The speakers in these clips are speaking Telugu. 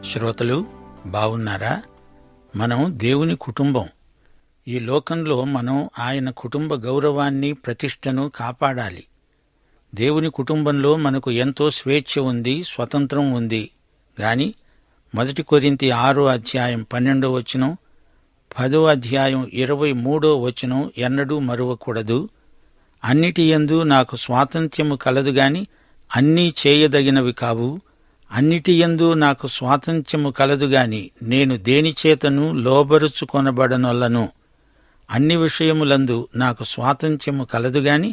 శ్రోతలు బావున్నారా? మనం దేవుని కుటుంబం. ఈ లోకంలో మనం ఆయన కుటుంబ గౌరవాన్ని, ప్రతిష్టను కాపాడాలి. దేవుని కుటుంబంలో మనకు ఎంతో స్వేచ్ఛ ఉంది, స్వతంత్రం ఉంది. గాని 1 కొరింథీ 6:12 10:23 ఎన్నడూ మరువకూడదు. అన్నిటియందు నాకు స్వాతంత్ర్యము కలదు గాని అన్నీ చేయదగినవి కావు. అన్నిటియందు నాకు స్వాతంత్ర్యము కలదు గాని నేను దేనిచేతను లోబరుచుకొనబడనొల్లను. అన్ని విషయములందు నాకు స్వాతంత్ర్యము కలదు గాని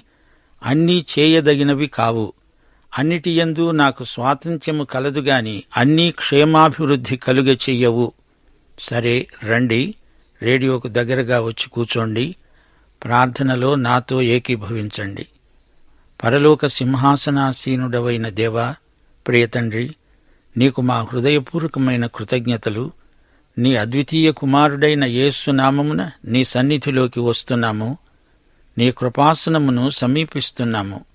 అన్నీ చేయదగినవి కావు. అన్నిటియందు నాకు స్వాతంత్ర్యము కలదు గాని అన్నీ క్షేమాభివృద్ధి కలుగ చెయ్యవు. సరే రండి, రేడియోకు దగ్గరగా వచ్చి కూర్చోండి. ప్రార్థనలో నాతో ఏకీభవించండి. పరలోక సింహాసనాసీనుడవైన దేవా, ప్రియతండ్రి, నీకు మా హృదయపూర్వకమైన కృతజ్ఞతలు. నీ అద్వితీయ కుమారుడైన యేసు నామమున నీ సన్నిధిలోకి వస్తున్నాము. నీ కృపాసనమును సమీపిస్తున్నాము.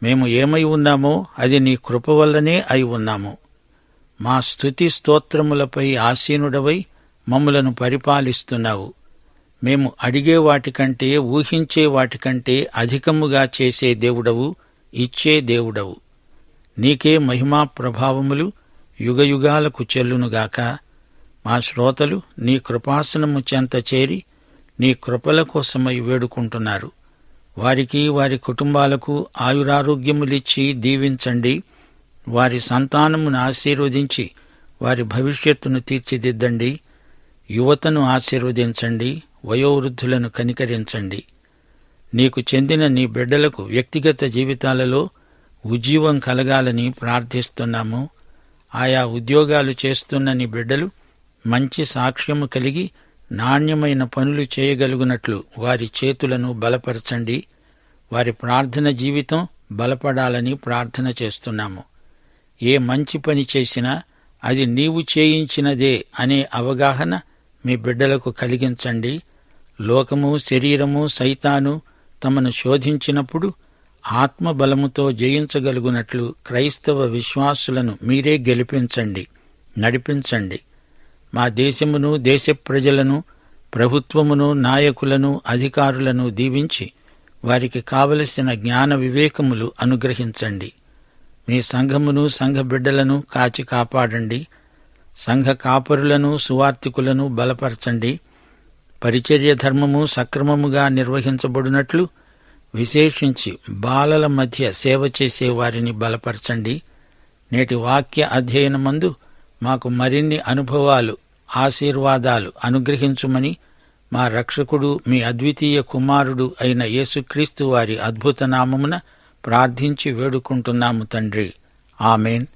మేము ఏమై ఉన్నామో అది నీ కృప వల్లనే అయి ఉన్నాము. మా స్తుతి స్తోత్రములపై ఆసీనుడవై మమ్ములను పరిపాలిస్తున్నావు. మేము అడిగే వాటికంటే, ఊహించే వాటికంటే అధికముగా చేసే దేవుడవు, ఇచ్చే దేవుడవు. నీకే మహిమా ప్రభావములు యుగయుగాలకు చెల్లునుగాక. మా శ్రోతలు నీ కృపాసనము చెంత చేరి నీ కృపల కోసమై వేడుకుంటున్నారు. వారికి, వారి కుటుంబాలకు ఆయురారోగ్యములిచ్చి దీవించండి. వారి సంతానమును ఆశీర్వదించి వారి భవిష్యత్తును తీర్చిదిద్దండి. యువతను ఆశీర్వదించండి. వయోవృద్ధులను కనికరించండి. నీకు చెందిన నీ బిడ్డలకు వ్యక్తిగత జీవితాలలో ఉజ్జీవం కలగాలని ప్రార్థిస్తున్నాము. ఆయా ఉద్యోగాలు చేస్తున్న నీ బిడ్డలు మంచి సాక్ష్యము కలిగి నాణ్యమైన పనులు చేయగలుగునట్లు వారి చేతులను బలపరచండి. వారి ప్రార్థన జీవితం బలపడాలని ప్రార్థన చేస్తున్నాము. ఏ మంచి పని చేసినా అది నీవు చేయించినదే అనే అవగాహన మీ బిడ్డలకు కలిగించండి. లోకము, శరీరము, సైతాను తమను శోధించినప్పుడు ఆత్మబలముతో జయించగలుగునట్లు క్రైస్తవ విశ్వాసులను మీరే గెలిపించండి, నడిపించండి. మా దేశమును, దేశ ప్రజలను, ప్రభుత్వమును, నాయకులను, అధికారులను దీవించి వారికి కావలసిన జ్ఞాన వివేకములు అనుగ్రహించండి. మీ సంఘమును, సంఘ బిడ్డలను కాచి కాపాడండి. సంఘ కాపరులను, సువార్తికులను బలపరచండి. పరిచర్య ధర్మము సక్రమముగా నిర్వహించబడినట్లు విశేషించి బాలల మధ్య సేవ చేసే వారిని బలపరచండి. నేటి వాక్య అధ్యయనమందు మాకు మరిన్ని అనుభవాలు, ఆశీర్వాదాలు అనుగ్రహించుమని మా రక్షకుడు, మీ అద్వితీయ కుమారుడు అయిన యేసుక్రీస్తు వారి అద్భుత నామమున ప్రార్థించి వేడుకుంటున్నాము తండ్రి. ఆమెన్.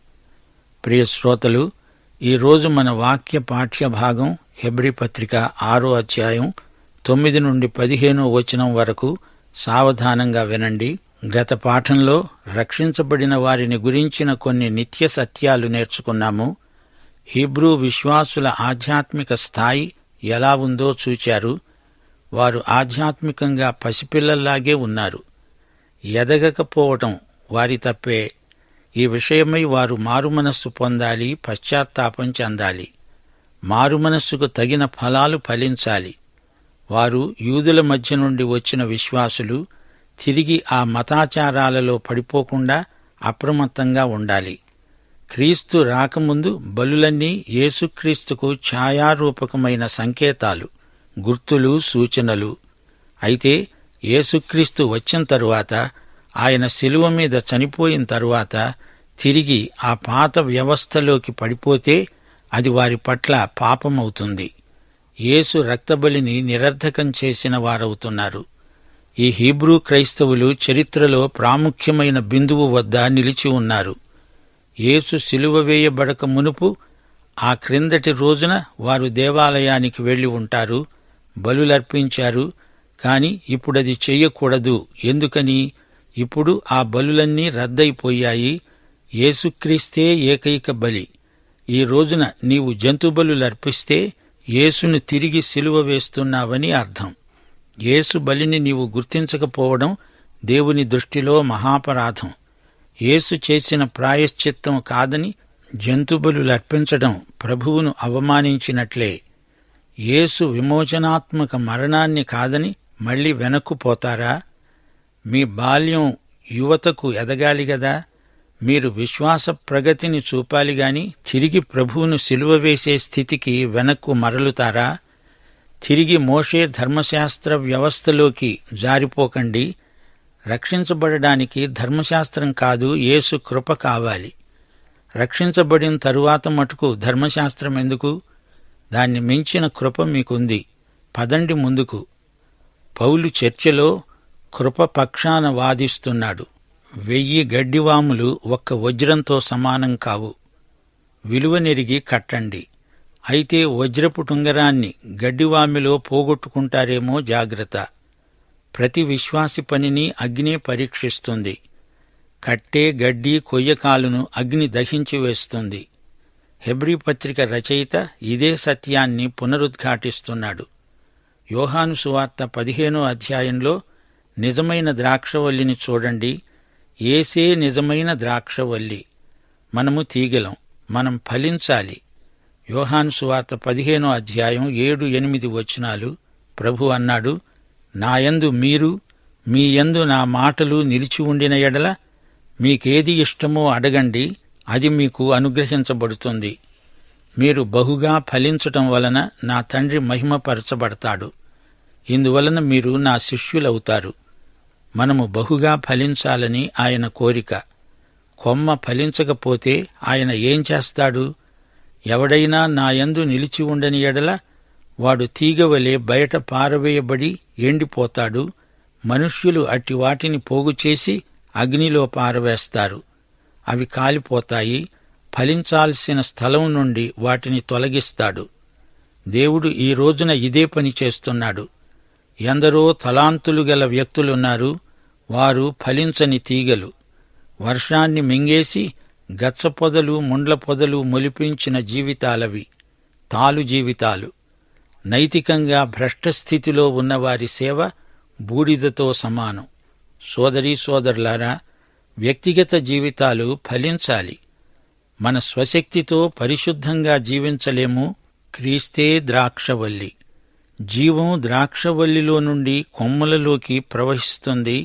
ప్రియ శ్రోతలు, ఈరోజు మన వాక్య పాఠ్య భాగం హెబ్రీ పత్రిక 6:9-15 వరకు సావధానంగా వినండి. గత పాఠంలో రక్షించబడిన వారిని గురించిన కొన్ని నిత్య సత్యాలు నేర్చుకున్నాము. హీబ్రూ విశ్వాసుల ఆధ్యాత్మిక స్థాయి ఎలా ఉందో చూచారు. వారు ఆధ్యాత్మికంగా పసిపిల్లల్లాగే ఉన్నారు. ఎదగకపోవటం వారి తప్పే. ఈ విషయమై వారు మారుమనస్సు పొందాలి, పశ్చాత్తాపం చెందాలి. మారుమనస్సుకు తగిన ఫలాలు ఫలించాలి. వారు యూదుల మధ్య నుండి వచ్చిన విశ్వాసులు. తిరిగి ఆ మతాచారాలలో పడిపోకుండా అప్రమత్తంగా ఉండాలి. క్రీస్తు రాకముందు బలులన్నీ యేసుక్రీస్తుకు ఛాయారూపకమైన సంకేతాలు, గుర్తులు, సూచనలు. అయితే యేసుక్రీస్తు వచ్చిన తరువాత, ఆయన శిలువ మీద చనిపోయిన తరువాత తిరిగి ఆ పాత వ్యవస్థలోకి పడిపోతే అది వారి పట్ల పాపమవుతుంది. యేసు రక్తబలిని నిరర్థకం చేసిన వారవుతున్నారు. ఈ హీబ్రూ క్రైస్తవులు చరిత్రలో ప్రాముఖ్యమైన బిందువు వద్ద నిలిచి ఉన్నారు. యేసు శిలువ వేయబడక మునుపు ఆ క్రిందటి రోజున వారు దేవాలయానికి వెళ్లి ఉంటారు, బలులర్పించారు. కాని ఇప్పుడది చెయ్యకూడదు. ఎందుకని? ఇప్పుడు ఆ బలులన్నీ రద్దయిపోయాయి. యేసుక్రీస్తే ఏకైక బలి. ఈ రోజున నీవు జంతుబలులర్పిస్తే యేసును తిరిగి సిలువ వేస్తున్నావని అర్థం. యేసు బలిని నీవు గుర్తించకపోవడం దేవుని దృష్టిలో మహాపరాధం. యేసు చేసిన ప్రాయశ్చిత్తం కాదని జంతుబలులర్పించడం ప్రభువును అవమానించినట్లే. యేసు విమోచనాత్మక మరణాన్ని కాదని మళ్లీ వెనక్కు పోతారా? మీ బాల్యం యువతకు ఎదగాలి గదా. మీరు విశ్వాస ప్రగతిని చూపాలిగాని తిరిగి ప్రభువును సిలువ వేసే స్థితికి వెనక్కు మరలుతారా? తిరిగి మోషే ధర్మశాస్త్ర వ్యవస్థలోకి జారిపోకండి. రక్షించబడడానికి ధర్మశాస్త్రం కాదు, యేసు కృప కావాలి. రక్షించబడిన తరువాత మటుకు ధర్మశాస్త్రం ఎందుకు? దాన్ని మించిన కృప మీకుంది. పదండి ముందుకు. పౌలు చర్చలో కృప పక్షాన వాదిస్తున్నాడు. 1000 గడ్డివాములు ఒక్క వజ్రంతో సమానం కావు. విలువనెరిగి కట్టండి. అయితే వజ్రపు టుంగరాన్ని గడ్డివామిలో పోగొట్టుకుంటారేమో జాగ్రత్త. ప్రతి విశ్వాసి పనిని అగ్ని పరీక్షిస్తుంది. కట్టే గడ్డి కొయ్యకాలును అగ్ని దహించి వేస్తుంది. హెబ్రీ పత్రిక రచయిత ఇదే సత్యాన్ని పునరుద్ఘాటిస్తున్నాడు. యోహాను సువార్త 15వ అధ్యాయంలో నిజమైన ద్రాక్షవల్లిని చూడండి. యేసే నిజమైన ద్రాక్షవల్లి. మనము తీగలం. మనం ఫలించాలి. యోహాను సువార్త 15వ అధ్యాయం 7-8 వచనాలు ప్రభు అన్నాడు, నాయందు మీరు, మీ యందు నా మాటలు నిలిచి ఉండిన ఎడల మీకేది ఇష్టమో అడగండి, అది మీకు అనుగ్రహించబడుతుంది. మీరు బహుగా ఫలించటం వలన నా తండ్రి మహిమపరచబడతాడు. ఇందువలన మీరు నా శిష్యులవుతారు. మనము బహుగా ఫలించాలని ఆయన కోరిక. కొమ్మ ఫలించకపోతే ఆయన ఏం చేస్తాడు? ఎవడైనా నాయందు నిలిచి ఉండని ఎడల వాడు తీగవలే బయట పారవేయబడి ఎండిపోతాడు. మనుష్యులు అట్టి వాటిని పోగుచేసి అగ్నిలో పారవేస్తారు. అవి కాలిపోతాయి. ఫలించాల్సిన స్థలం నుండి వాటిని తొలగిస్తాడు. దేవుడు ఈ రోజున ఇదే పని చేస్తున్నాడు. ఎందరో తలాంతులు గల వ్యక్తులున్నారు. వారు ఫలించని తీగలు. వర్షాన్ని మింగేసి గచ్చపొదలు ముండ్ల పొదలు మొలిపించిన జీవితాలవి. తాలు జీవితాలు. నైతికంగా భ్రష్టస్థితిలో ఉన్నవారి సేవ బూడిదతో సమానం. సోదరీ సోదరులారా, వ్యక్తిగత జీవితాలు ఫలించాలి. మన స్వశక్తితో పరిశుద్ధంగా జీవించలేము. క్రీస్తే ద్రాక్షవల్లి. జీవం ద్రాక్షవల్లిలో నుండి కొమ్మలలోకి ప్రవహిస్తుంది.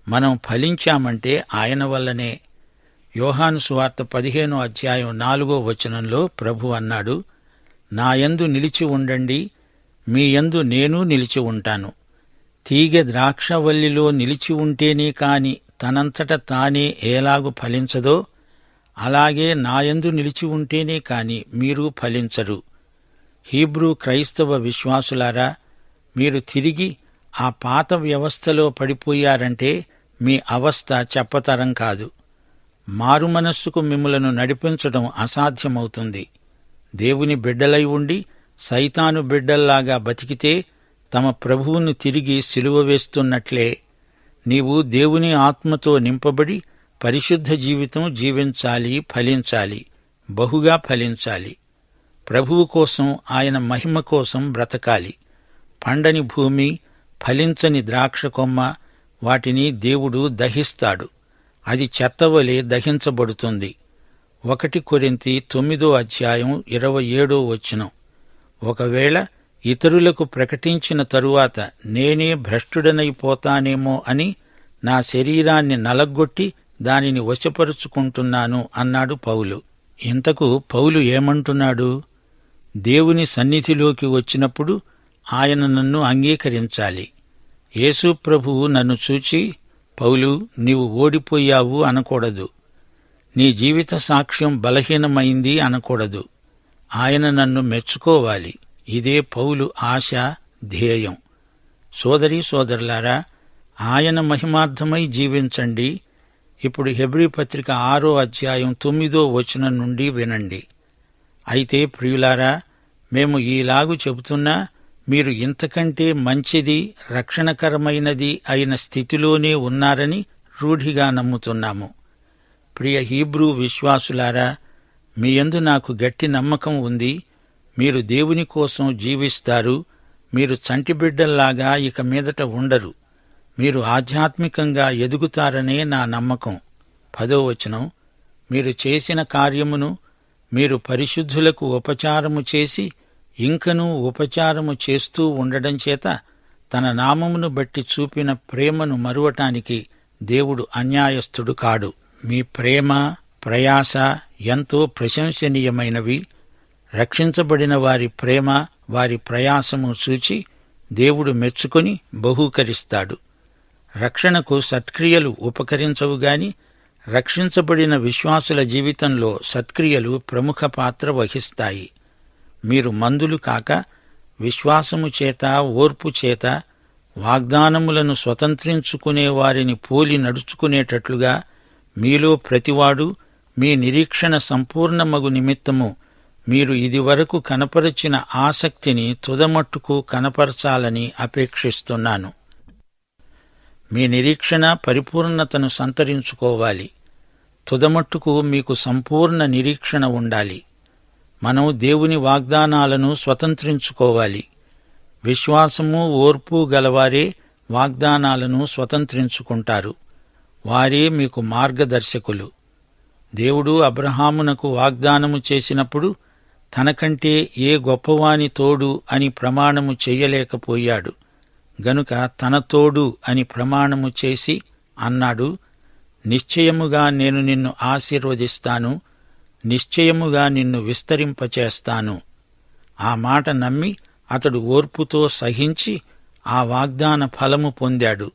మనం ఫలించామంటే ఆయన వల్లనే. యోహాను సువార్త 15వ అధ్యాయం 4వ వచనంలో ప్రభు అన్నాడు, నాయందు నిలిచి ఉండండి, మీ యందు నేను నిలిచి ఉంటాను. తీగ ద్రాక్షవల్లిలో నిలిచి ఉంటేనే కాని తనంతట తానే ఎలాగు ఫలించదో, అలాగే నాయందు నిలిచి ఉంటేనే కాని మీరు ఫలించరు. హీబ్రూ క్రైస్తవ విశ్వాసులారా, మీరు తిరిగి ఆ పాత వ్యవస్థలో పడిపోయారంటే మీ అవస్థ చెప్పతరం కాదు. మారుమనస్సుకు మిమ్ములను నడిపించడం అసాధ్యమవుతుంది. దేవుని బిడ్డలై ఉండి సైతాను బిడ్డల్లాగా బతికితే తమ ప్రభువును తిరిగి సిలువ వేస్తున్నట్లే. నీవు దేవుని ఆత్మతో నింపబడి పరిశుద్ధ జీవితం జీవించాలి, ఫలించాలి, బహుగా ఫలించాలి. ప్రభువు కోసం, ఆయన మహిమ కోసం బ్రతకాలి. పండని భూమి, ఫలించని ద్రాక్ష కొమ్మ, వాటిని దేవుడు దహిస్తాడు. అది చెత్తవలే దహించబడుతుంది. 1 కొరింథీ 9వ అధ్యాయం 27వ వచనం. ఒకవేళ ఇతరులకు ప్రకటించిన తరువాత నేనే భ్రష్టుడనైపోతానేమో అని నా శరీరాన్ని నలగ్గొట్టి దానిని వశపరుచుకుంటున్నాను అన్నాడు పౌలు. ఇంతకు పౌలు ఏమంటున్నాడు? దేవుని సన్నిధిలోకి వచ్చినప్పుడు ఆయన నన్ను అంగీకరించాలి. యేసు ప్రభువు నన్ను చూచి, పౌలు, నీవు ఓడిపోయావు అనకూడదు. నీ జీవిత సాక్ష్యం బలహీనమైంది అనకూడదు. ఆయన నన్ను మెచ్చుకోవాలి. ఇదే పౌలు ఆశ, ధ్యేయం. సోదరీ సోదరులారా, ఆయన మహిమార్థమై జీవించండి. ఇప్పుడు హెబ్రీ పత్రిక 6వ అధ్యాయం 9వ వచనం నుండి వినండి. అయితే ప్రియులారా, మేము ఈలాగు చెబుతున్నా మీరు ఇంతకంటే మంచిది, రక్షణకరమైనది అయిన స్థితిలోనే ఉన్నారని రూఢిగా నమ్ముతున్నాము. ప్రియ హీబ్రూ విశ్వాసులారా, మీ యందు నాకు గట్టి నమ్మకం ఉంది. మీరు దేవుని కోసం జీవిస్తారు. మీరు చంటిబిడ్డల్లాగా ఇక మీదట ఉండరు. మీరు ఆధ్యాత్మికంగా ఎదుగుతారనే నా నమ్మకం. 10వ వచనం. మీరు చేసిన కార్యమును మీరు పరిశుద్ధులకు ఉపచారము చేసి ఇంకనూ ఉపచారము చేస్తూ ఉండడం చేత తన నామమును బట్టి చూపిన ప్రేమను మరువటానికి దేవుడు అన్యాయస్థుడు కాడు. మీ ప్రేమ, ప్రయాస ఎంతో ప్రశంసనీయమైనవి. రక్షించబడిన వారి ప్రేమ, వారి ప్రయాసము చూచి దేవుడు మెచ్చుకొని బహూకరిస్తాడు. రక్షణకు సత్క్రియలు ఉపకరించవుగాని రక్షించబడిన విశ్వాసుల జీవితంలో సత్క్రియలు ప్రముఖ పాత్ర వహిస్తాయి. మీరు మందులు కాక విశ్వాసము చేత, ఓర్పు చేత వాగ్దానములను స్వతంత్రించుకునే వారిని పోలి నడుచుకునేటట్లుగా మీలో ప్రతివాడు మీ నిరీక్షణ సంపూర్ణమగు నిమిత్తము మీరు ఇదివరకు కనపరచిన ఆసక్తిని తుదమట్టుకు కనపరచాలని అపేక్షిస్తున్నాను. మీ నిరీక్షణ పరిపూర్ణతను సంతరించుకోవాలి. తుదమట్టుకు మీకు సంపూర్ణ నిరీక్షణ ఉండాలి. మనం దేవుని వాగ్దానాలను స్వతంత్రించుకోవాలి. విశ్వాసము, ఓర్పు గలవారే వాగ్దానాలను స్వతంత్రించుకుంటారు. వారే మీకు మార్గదర్శకులు. దేవుడు అబ్రహామునకు వాగ్దానము చేసినప్పుడు తనకంటే ఏ గొప్పవాని తోడు అని ప్రమాణము చెయ్యలేకపోయాడు. గనుక తన తోడు అని ప్రమాణము చేసి అన్నాడు, నిశ్చయముగా నేను నిన్ను ఆశీర్వదిస్తాను, నిశ్చయముగా నిన్ను విస్తరింపచేస్తాను. ఆ మాట నమ్మి అతడు ఓర్పుతో సహించి ఆ వాగ్దాన ఫలము పొందాడు.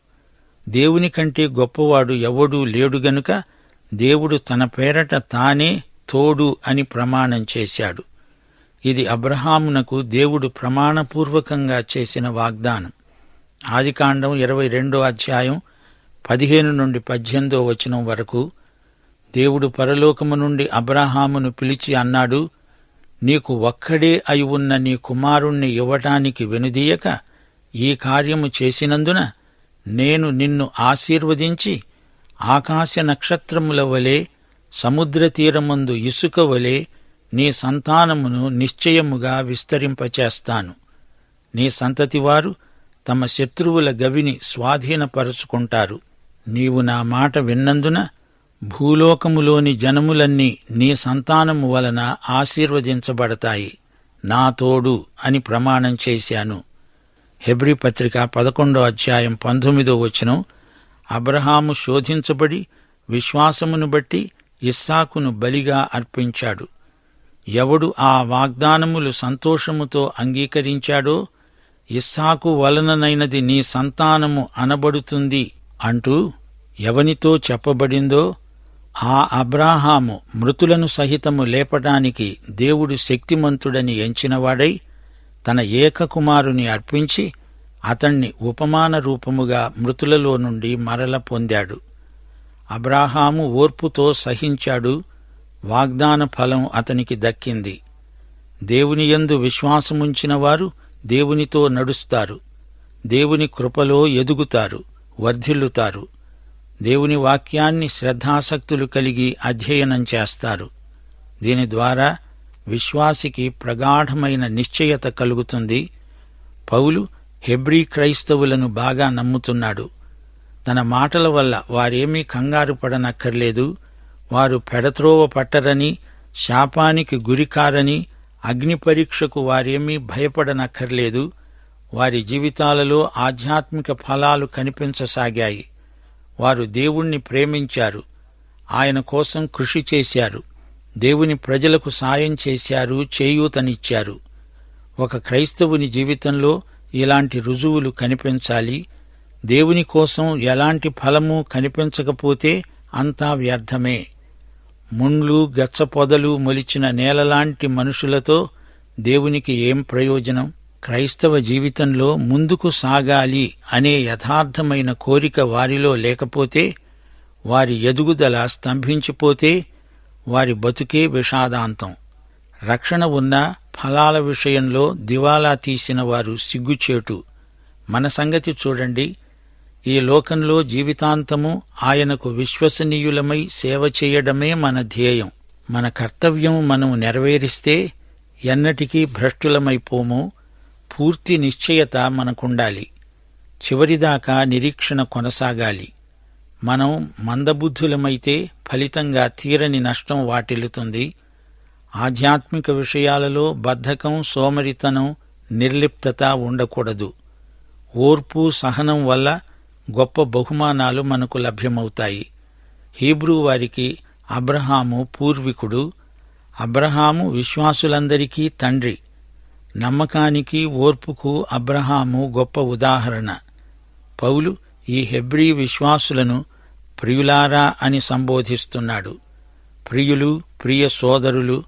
దేవుని కంటే గొప్పవాడు ఎవడూ లేడు గనుక దేవుడు తన పేరట తానే తోడు అని ప్రమాణం చేశాడు. ఇది అబ్రహామునకు దేవుడు ప్రమాణపూర్వకంగా చేసిన వాగ్దానం. ఆదికాండం 22:15-18 వరకు దేవుడు పరలోకము నుండి అబ్రహామును పిలిచి అన్నాడు, నీకు ఒక్కడే అయి ఉన్న నీ కుమారుణ్ణి ఇవ్వటానికి వెనుదీయక ఈ కార్యము చేసినందున నేను నిన్ను ఆశీర్వదించి ఆకాశ నక్షత్రముల వలె సముద్ర తీరమందు ఇసుక వలె నీ సంతానమును నిశ్చయముగా విస్తరింపచేస్తాను. నీ సంతతివారు తమ శత్రువుల గవిని స్వాధీనపరుచుకుంటారు. నీవు నా మాట విన్నందున భూలోకములోని జనములన్నీ నీ సంతానము వలన ఆశీర్వదించబడతాయి. నా తోడు అని ప్రమాణం చేశాను. హెబ్రీ పత్రిక 11:19 అబ్రహాము శోధించబడి విశ్వాసమును బట్టి ఇస్సాకును బలిగా అర్పించాడు. ఎవడు ఆ వాగ్దానములు సంతోషముతో అంగీకరించాడో ఇస్సాకు వలననైనది నీ సంతానము అనబడుతుంది అంటూ ఎవనితో చెప్పబడిందో ఆ అబ్రాహాము మృతులను సహితము లేపటానికి దేవుడు శక్తిమంతుడని ఎంచినవాడై తన ఏకకుమారుని అర్పించి అతణ్ణి ఉపమాన రూపముగా మృతులలో నుండి మరల పొందాడు. అబ్రాహాము ఓర్పుతో సహించాడు. వాగ్దాన ఫలం అతనికి దక్కింది. దేవునియందు విశ్వాసముంచిన వారు దేవునితో నడుస్తారు. దేవుని కృపలో ఎదుగుతారు, వర్ధిల్లుతారు. దేవుని వాక్యాన్ని శ్రద్ధాసక్తులు కలిగి అధ్యయనం చేస్తారు. దీని ద్వారా విశ్వాసికి ప్రగాఢమైన నిశ్చయత కలుగుతుంది. పౌలు హెబ్రీ క్రైస్తవులను బాగా నమ్ముతున్నాడు. తన మాటల వల్ల వారేమీ కంగారు పడనక్కర్లేదు. వారు పెడత్రోవ పట్టరని, శాపానికి గురికారని, అగ్ని పరీక్షకు వారేమీ భయపడనక్కర్లేదు. వారి జీవితాలలో ఆధ్యాత్మిక ఫలాలు కనిపించసాగాయి. వారు దేవుణ్ణి ప్రేమించారు, ఆయన కోసం కృషి చేశారు, దేవుని ప్రజలకు సాయం చేశారు, చేయూతనిచ్చారు. ఒక క్రైస్తవుని జీవితంలో ఇలాంటి రుజువులు కనిపించాలి. దేవుని కోసం ఎలాంటి ఫలము కనిపించకపోతే అంతా వ్యర్థమే. ముండ్లు, గచ్చపొదలు మొలిచిన నేలలాంటి మనుషులతో దేవునికి ఏం ప్రయోజనం? క్రైస్తవ జీవితంలో ముందుకు సాగాలి అనే యథార్థమైన కోరిక వారిలో లేకపోతే, వారి ఎదుగుదల స్తంభించిపోతే వారి బతుకే విషాదాంతం. రక్షణ ఉన్నా ఫలాల విషయంలో దివాలా తీసిన వారు సిగ్గుచేటు. మన సంగతి చూడండి. ఈ లోకంలో జీవితాంతము ఆయనకు విశ్వసనీయులమై సేవ చేయడమే మన ధ్యేయం. మన కర్తవ్యం మనం నెరవేరిస్తే ఎన్నటికీ భ్రష్టులమైపోము. పూర్తి నిశ్చయత మనకుండాలి. చివరిదాకా నిరీక్షణ కొనసాగాలి. మనం మందబుద్ధులమైతే ఫలితంగా తీరని నష్టం వాటిల్లుతుంది. ఆధ్యాత్మిక విషయాలలో బద్ధకం, సోమరితనం, నిర్లిప్తత ఉండకూడదు. ఓర్పు, సహనం వల్ల గొప్ప బహుమానాలు మనకు లభ్యమవుతాయి. హీబ్రూ వారికి అబ్రహాము పూర్వీకుడు. అబ్రహాము విశ్వాసులందరికీ తండ్రి. నమ్మకానికి, ఓర్పుకు అబ్రహాము గొప్ప ఉదాహరణ. పౌలు ఈ హెబ్రీ విశ్వాసులను ప్రియులారా అని సంబోధిస్తున్నాడు. ప్రియులు, ప్రియ సోదరులు,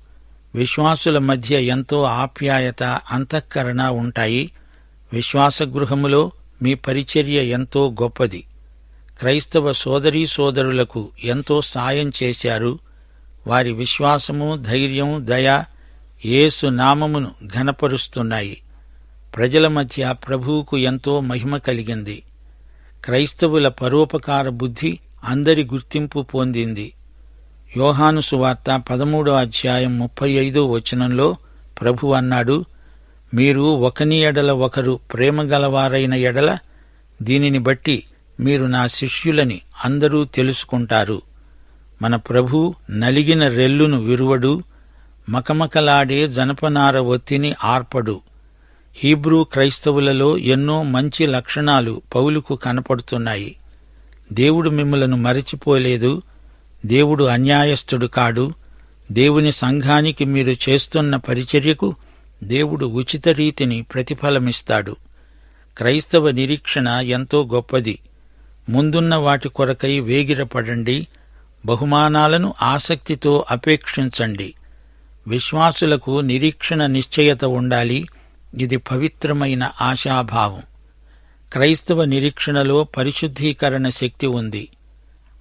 విశ్వాసుల మధ్య ఎంతో ఆప్యాయత, అంతఃకరణ ఉంటాయి. విశ్వాసగృహములో మీ పరిచర్య ఎంతో గొప్పది. క్రైస్తవ సోదరీ సోదరులకు ఎంతో సాయం చేశారు. వారి విశ్వాసము, ధైర్యం, దయ యేసు నామమును ఘనపరుస్తున్నాయి. ప్రజల మధ్య ప్రభువుకు ఎంతో మహిమ కలిగింది. క్రైస్తవుల పరోపకార బుద్ధి అందరి గుర్తింపు పొందింది. యోహాను సువార్త 13వ అధ్యాయం 35వ వచనంలో ప్రభు అన్నాడు, మీరు ఒకని ఎడల ఒకరు ప్రేమగలవారైన ఎడల దీనిని బట్టి మీరు నా శిష్యులని అందరూ తెలుసుకుంటారు. మన ప్రభు నలిగిన రెల్లును విరువడు, మకమకలాడే జనపనార ఒత్తిని ఆర్పడు. హీబ్రూ క్రైస్తవులలో ఎన్నో మంచి లక్షణాలు పౌలుకు కనపడుతున్నాయి. దేవుడు మిమ్మలను మరచిపోలేదు. దేవుడు అన్యాయస్థుడు కాడు. దేవుని సంఘానికి మీరు చేస్తున్న పరిచర్యకు దేవుడు ఉచిత రీతిని ప్రతిఫలమిస్తాడు. క్రైస్తవ నిరీక్షణ ఎంతో గొప్పది. ముందున్న వాటి కొరకై వేగిరపడండి. బహుమానాలను ఆసక్తితో అపేక్షించండి. విశ్వాసులకు నిరీక్షణ నిశ్చయత ఉండాలి. ఇది పవిత్రమైన ఆశాభావం. క్రైస్తవ నిరీక్షణలో పరిశుద్ధీకరణ శక్తి ఉంది.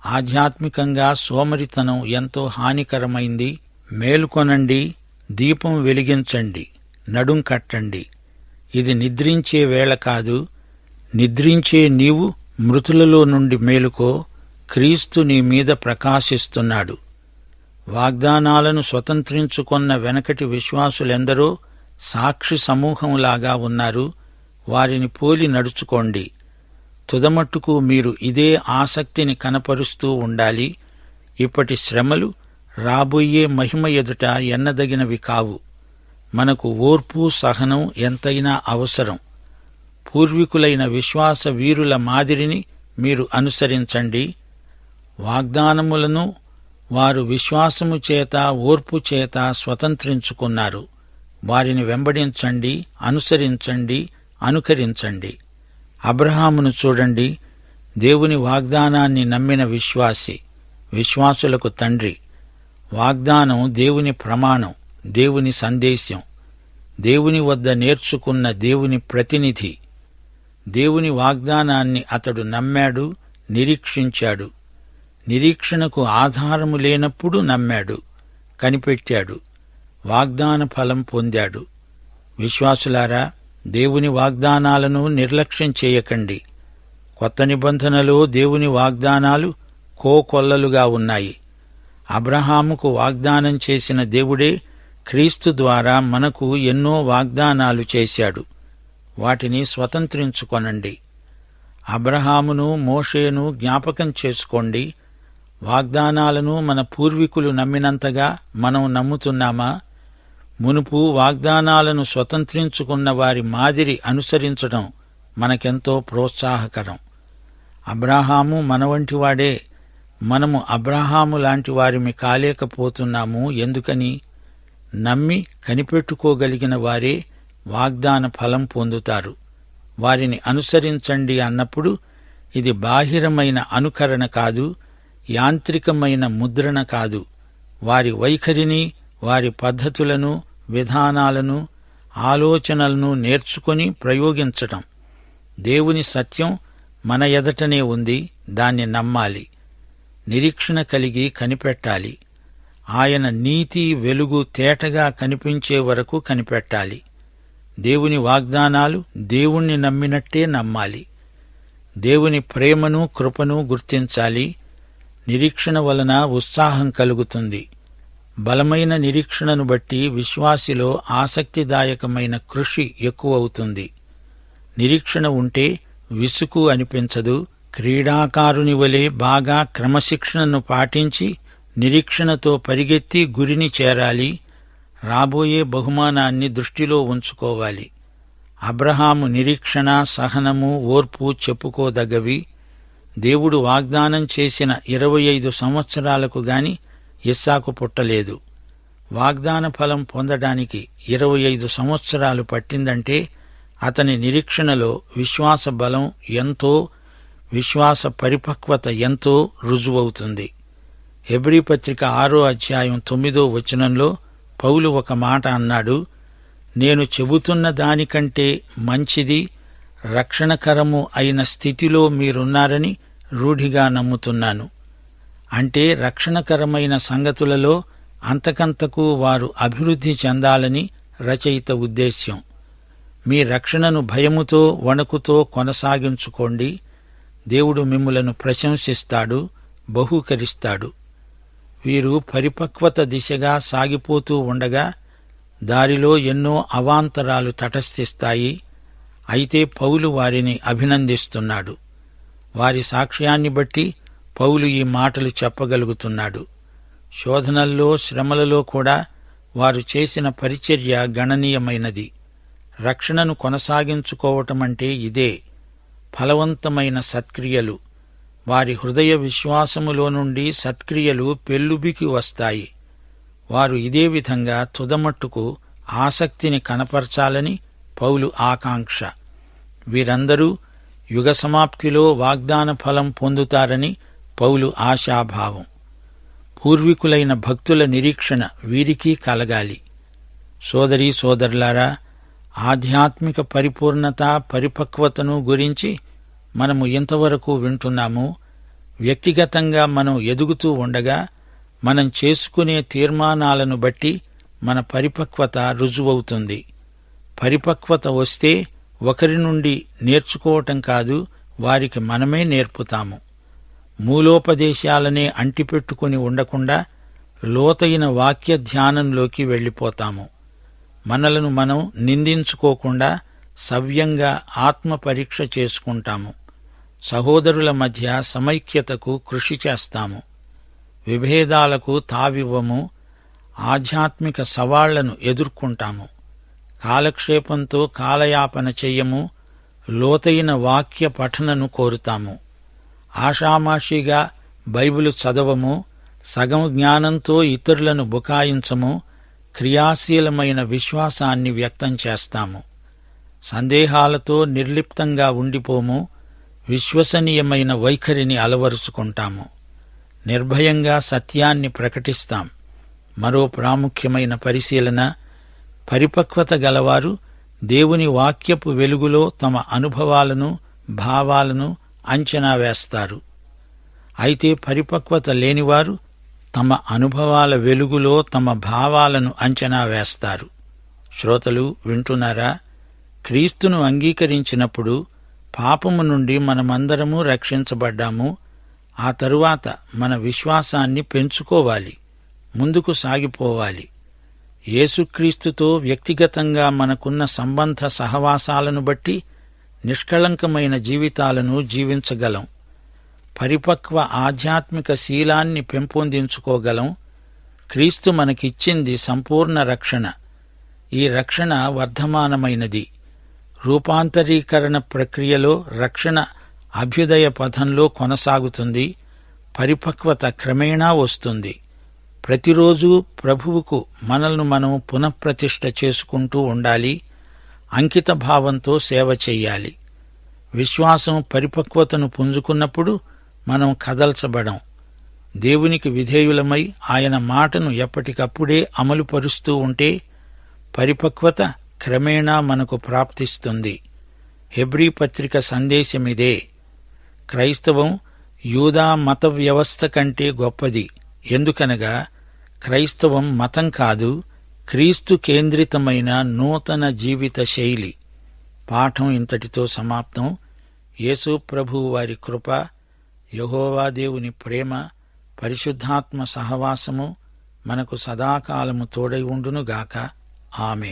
ఆధ్యాత్మికంగా సోమరితనం ఎంతో హానికరమైంది. మేలుకొనండి, దీపం వెలిగించండి, నడుం కట్టండి. ఇది నిద్రించే వేళ కాదు. నిద్రించే నీవు మృతులలో నుండి మేలుకో. క్రీస్తు నీ మీద ప్రకాశిస్తున్నాడు. వాగ్దానాలను స్వతంత్రించుకొన్న వెనకటి విశ్వాసులెందరో సాక్షి సమూహంలాగా ఉన్నారు. వారిని పోలి నడుచుకోండి. తుదమట్టుకు మీరు ఇదే ఆసక్తిని కనపరుస్తూ ఉండాలి. ఇప్పటి శ్రమలు రాబోయే మహిమ ఎదుట ఎన్నదగినవి కావు. మనకు ఓర్పు, సహనం ఎంతైనా అవసరం. పూర్వీకులైన విశ్వాస వీరుల మాదిరిని మీరు అనుసరించండి. వాగ్దానములను వారు విశ్వాసము చేత, ఓర్పు చేత స్వతంత్రించుకున్నారు. వారిని వెంబడించండి, అనుసరించండి, అనుకరించండి. అబ్రహామును చూడండి. దేవుని వాగ్దానాన్ని నమ్మిన విశ్వాసి, విశ్వాసులకు తండ్రి. వాగ్దానం దేవుని ప్రమాణం, దేవుని సందేశం. దేవుని వద్ద నేర్చుకున్న దేవుని ప్రతినిధి. దేవుని వాగ్దానాన్ని అతడు నమ్మాడు, నిరీక్షించాడు. నిరీక్షణకు ఆధారము లేనప్పుడు నమ్మాడు, కనిపెట్టాడు, వాగ్దాన ఫలం పొందాడు. విశ్వాసులారా, దేవుని వాగ్దానాలను నిర్లక్ష్యం చేయకండి. కొత్త నిబంధనలో దేవుని వాగ్దానాలు కోకొల్లలుగా ఉన్నాయి. అబ్రహాముకు వాగ్దానం చేసిన దేవుడే క్రీస్తు ద్వారా మనకు ఎన్నో వాగ్దానాలు చేశాడు. వాటిని స్వతంత్రించుకొనండి. అబ్రహామును, మోషేను జ్ఞాపకం చేసుకోండి. వాగ్దానాలను మన పూర్వీకులు నమ్మినంతగా మనం నమ్ముతున్నామా? మునుపు వాగ్దానాలను స్వతంత్రించుకున్న వారి మాదిరి అనుసరించడం మనకెంతో ప్రోత్సాహకరం. అబ్రహాము మన వంటివాడే. మనము అబ్రహాము లాంటి వారిమి కాలేకపోతున్నాము. ఎందుకని? నమ్మి కనిపెట్టుకోగలిగిన వారే వాగ్దాన ఫలం పొందుతారు. వారిని అనుసరించండి అన్నప్పుడు ఇది బాహిరమైన అనుకరణ కాదు, యాంత్రికమైన ముద్రణ కాదు. వారి వైఖరిని, వారి పద్ధతులను, విధానాలను, ఆలోచనలను నేర్చుకుని ప్రయోగించటం. దేవుని సత్యం మన ఎదటనే ఉంది, దాన్ని నమ్మాలి. నిరీక్షణ కలిగి కనిపెట్టాలి. ఆయన నీతి, వెలుగు తేటగా కనిపించే వరకు కనిపెట్టాలి. దేవుని వాగ్దానాలు దేవుణ్ణి నమ్మినట్టే నమ్మాలి. దేవుని ప్రేమను, కృపను గుర్తించాలి. నిరీక్షణ వలన ఉత్సాహం కలుగుతుంది. బలమైన నిరీక్షణను బట్టి విశ్వాసిలో ఆసక్తిదాయకమైన కృషి ఎక్కువవుతుంది. నిరీక్షణ ఉంటే విసుగు అనిపించదు. క్రీడాకారుని వలె బాగా క్రమశిక్షణను పాటించి నిరీక్షణతో పరిగెత్తి గురిని చేరాలి. రాబోయే బహుమానాన్ని దృష్టిలో ఉంచుకోవాలి. అబ్రహాము నిరీక్షణ, సహనము, ఓర్పు చెప్పుకోదగ్గవి. దేవుడు వాగ్దానం చేసిన 25 సంవత్సరాలకు గాని ఇస్సాకు పుట్టలేదు. వాగ్దాన ఫలం పొందడానికి 25 సంవత్సరాలు పట్టిందంటే అతని నిరీక్షణలో విశ్వాస బలం ఎంతో, విశ్వాస పరిపక్వత ఎంతో రుజువవుతుంది. హెబ్రీ పత్రిక 6వ అధ్యాయం 9వ వచనంలో పౌలు ఒక మాట అన్నాడు, నేను చెబుతున్న దానికంటే మంచిది, రక్షణకరము అయిన స్థితిలో మీరున్నారని రూఢిగా నమ్ముతున్నాను. అంటే రక్షణకరమైన సంగతులలో అంతకంతకు వారు అభివృద్ధి చెందాలని రచయిత ఉద్దేశ్యం. మీ రక్షణను భయముతో, వణుకుతో కొనసాగించుకోండి. దేవుడు మిమ్ములను ప్రశంసిస్తాడు, బహూకరిస్తాడు. వీరు పరిపక్వత దిశగా సాగిపోతూ ఉండగా దారిలో ఎన్నో అవాంతరాలు తటస్థిస్తాయి. అయితే పౌలు వారిని అభినందిస్తున్నాడు. వారి సాక్ష్యాన్ని బట్టి పౌలు ఈ మాటలు చెప్పగలుగుతున్నాడు. శోధనల్లో, శ్రమలలో కూడా వారు చేసిన పరిచర్య గణనీయమైనది. రక్షణను కొనసాగించుకోవటమంటే ఇదే, ఫలవంతమైన సత్క్రియలు. వారి హృదయ విశ్వాసములో నుండి సత్క్రియలు పెల్లుబికి వస్తాయి. వారు ఇదే విధంగా తుదమట్టుకు ఆసక్తిని కనపరచాలని పౌలు ఆకాంక్ష. వీరందరూ యుగ సమాప్తిలో వాగ్దాన ఫలం పొందుతారని పౌలు ఆశాభావం. పూర్వీకులైన భక్తుల నిరీక్షణ వీరికి కలగాలి. సోదరీ సోదరులారా, ఆధ్యాత్మిక పరిపూర్ణత, పరిపక్వతను గురించి మనము ఇంతవరకు వింటున్నాము. వ్యక్తిగతంగా మనం ఎదుగుతూ ఉండగా మనం చేసుకునే తీర్మానాలను బట్టి మన పరిపక్వత రుజువవుతుంది. పరిపక్వత వస్తే ఒకరి నుండి నేర్చుకోవటం కాదు, వారికి మనమే నేర్పుతాము. మూలోపదేశాలనే అంటిపెట్టుకుని ఉండకుండా లోతైన వాక్య ధ్యానంలోకి వెళ్ళిపోతాము. మనలను మనం నిందించుకోకుండా సవ్యంగా ఆత్మ పరీక్ష చేసుకుంటాము. సహోదరుల మధ్య సమైక్యతకు కృషి చేస్తాము. విభేదాలకు తావివ్వము. ఆధ్యాత్మిక సవాళ్లను ఎదుర్కొంటాము. కాలక్షేపంతో కాలయాపన చెయ్యము. లోతైన వాక్య పఠనను కోరుతాము. ఆషామాషిగా బైబిలు చదవము. సగం జ్ఞానంతో ఇతరులను బుకాయించము. క్రియాశీలమైన విశ్వాసాన్ని వ్యక్తం చేస్తాము. సందేహాలతో నిర్లిప్తంగా ఉండిపోము. విశ్వసనీయమైన వైఖరిని అలవరుచుకుంటాము. నిర్భయంగా సత్యాన్ని ప్రకటిస్తాం. మరో ప్రాముఖ్యమైన పరిశీలన, పరిపక్వత గలవారు దేవుని వాక్యపు వెలుగులో తమ అనుభవాలను, భావాలను అంచనా వేస్తారు. అయితే పరిపక్వత లేనివారు తమ అనుభవాల వెలుగులో తమ భావాలను అంచనా వేస్తారు. శ్రోతలు వింటున్నారా? క్రీస్తును అంగీకరించినప్పుడు పాపము నుండి మనమందరము రక్షించబడ్డాము. ఆ తరువాత మన విశ్వాసాన్ని పెంచుకోవాలి, ముందుకు సాగిపోవాలి. యేసుక్రీస్తుతో వ్యక్తిగతంగా మనకున్న సంబంధ సహవాసాలను బట్టి నిష్కళంకమైన జీవితాలను జీవించగలం. పరిపక్వ ఆధ్యాత్మిక శీలాన్ని పెంపొందించుకోగలం. క్రీస్తు మనకిచ్చింది సంపూర్ణ రక్షణ. ఈ రక్షణ వర్ధమానమైనది. రూపాంతరీకరణ ప్రక్రియలో రక్షణ అభ్యుదయ పథంలో కొనసాగుతుంది. పరిపక్వత క్రమేణా వస్తుంది. ప్రతిరోజు ప్రభువుకు మనల్ని మనం పునఃప్రతిష్ఠ చేసుకుంటూ ఉండాలి. అంకిత భావంతో సేవ చెయ్యాలి. విశ్వాసం పరిపక్వతను పుంజుకున్నప్పుడు మనం కదల్చబడం. దేవునికి విధేయులమై ఆయన మాటను ఎప్పటికప్పుడే అమలుపరుస్తూ ఉంటే పరిపక్వత క్రమేణా మనకు ప్రాప్తిస్తుంది. హెబ్రీ పత్రిక సందేశమిదే. క్రైస్తవం యూదా మత వ్యవస్థ కంటే గొప్పది. ఎందుకనగా క్రైస్తవం మతం కాదు, క్రీస్తు కేంద్రితమైన నూతన జీవిత శైలి. పాఠం ఇంతటితో సమాప్తం. యేసు ప్రభువు వారి కృప, యెహోవా దేవుని ప్రేమ, పరిశుద్ధాత్మ సహవాసము మనకు సదాకాలము తోడై ఉండునుగాక. ఆమేన్.